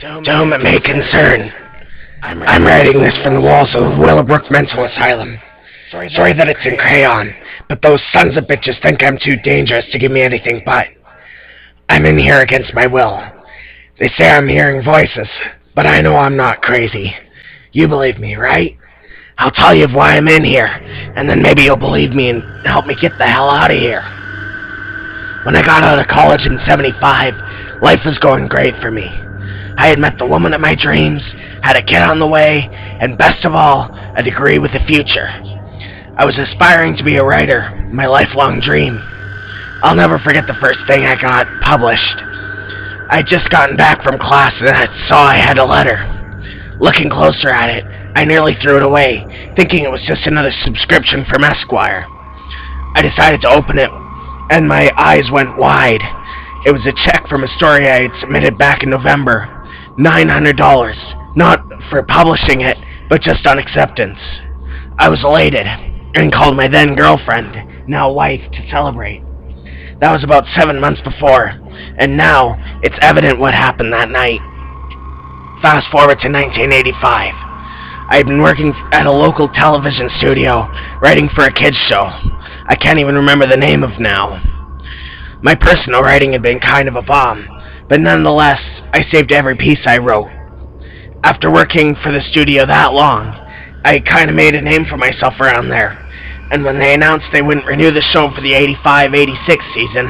To whom it may concern, I'm writing this from the walls of Willowbrook Mental Asylum. Sorry that it's in crayon, but those sons of bitches think I'm too dangerous to give me anything but. I'm in here against my will. They say I'm hearing voices, but I know I'm not crazy. You believe me, right? I'll tell you why I'm in here, and then maybe you'll believe me and help me get the hell out of here. When I got out of college in '75, life was going great for me. I had met the woman of my dreams, had a kid on the way, and best of all, a degree with a future. I was aspiring to be a writer, my lifelong dream. I'll never forget the first thing I got published. I had just gotten back from class and I saw I had a letter. Looking closer at it, I nearly threw it away, thinking it was just another subscription from Esquire. I decided to open it, and my eyes went wide. It was a check from a story I had submitted back in November. $900, not for publishing it, but just on acceptance. I was elated, and called my then girlfriend, now wife, to celebrate. That was about 7 months before, and now it's evident what happened that night. Fast forward to 1985. I had been working at a local television studio, writing for a kids show. I can't even remember the name of now. My personal writing had been kind of a bomb, but nonetheless, I saved every piece I wrote. After working for the studio that long, I kind of made a name for myself around there, and when they announced they wouldn't renew the show for the '85-'86 season,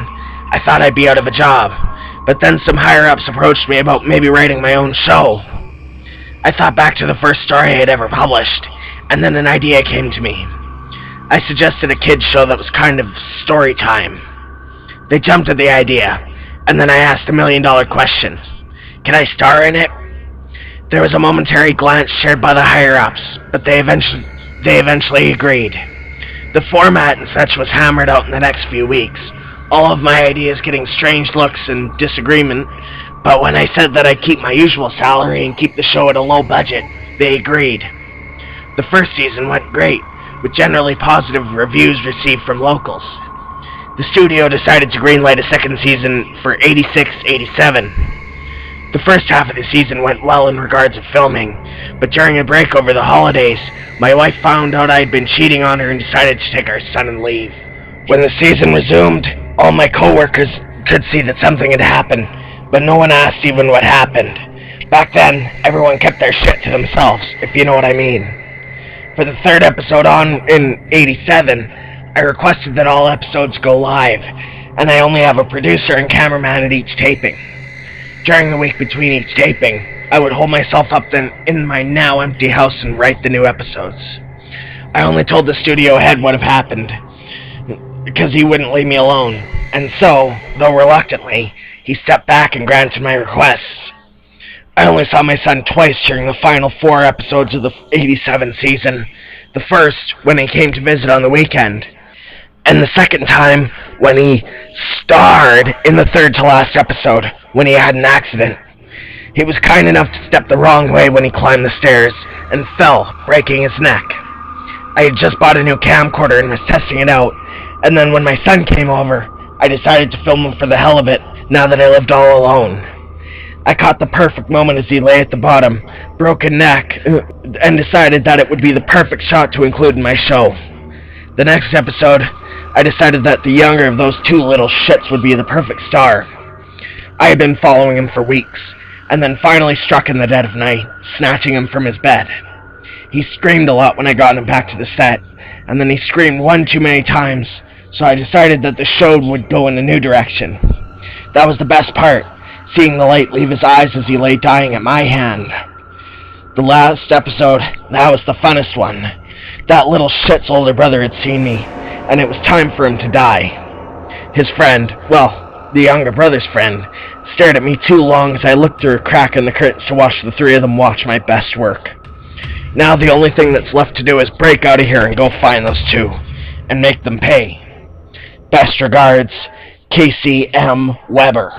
I thought I'd be out of a job, but then some higher-ups approached me about maybe writing my own show. I thought back to the first story I had ever published, and then an idea came to me. I suggested a kids show that was kind of story time. They jumped at the idea, and then I asked the million-dollar question. Can I star in it? There was a momentary glance shared by the higher-ups, but they eventually agreed. The format and such was hammered out in the next few weeks, all of my ideas getting strange looks and disagreement, but when I said that I'd keep my usual salary and keep the show at a low budget, they agreed. The first season went great, with generally positive reviews received from locals. The studio decided to greenlight a second season for '86-'87. The first half of the season went well in regards of filming, but during a break over the holidays, my wife found out I had been cheating on her and decided to take our son and leave. When the season resumed, all my co-workers could see that something had happened, but no one asked even what happened. Back then, everyone kept their shit to themselves, if you know what I mean. For the third episode on in '87, I requested that all episodes go live, and I only have a producer and cameraman at each taping. During the week between each taping, I would hold myself up in my now empty house and write the new episodes. I only told the studio head what had happened, because he wouldn't leave me alone, and so, though reluctantly, he stepped back and granted my requests. I only saw my son twice during the final 4 episodes of the '87 season. The first, when he came to visit on the weekend, and the second time when he starred in the third-to-last episode, when he had an accident. He was kind enough to step the wrong way when he climbed the stairs, and fell, breaking his neck. I had just bought a new camcorder and was testing it out, and then when my son came over, I decided to film him for the hell of it, now that I lived all alone. I caught the perfect moment as he lay at the bottom, broken neck, and decided that it would be the perfect shot to include in my show. The next episode, I decided that the younger of those 2 little shits would be the perfect star. I had been following him for weeks, and then finally struck in the dead of night, snatching him from his bed. He screamed a lot when I got him back to the set, and then he screamed one too many times, so I decided that the show would go in a new direction. That was the best part, seeing the light leave his eyes as he lay dying at my hand. The last episode, that was the funnest one. That little shit's older brother had seen me, and it was time for him to die. His friend, well, the younger brother's friend, stared at me too long as I looked through a crack in the curtains to watch the 3 of them watch my best work. Now the only thing that's left to do is break out of here and go find those 2, and make them pay. Best regards, Casey M. Weber.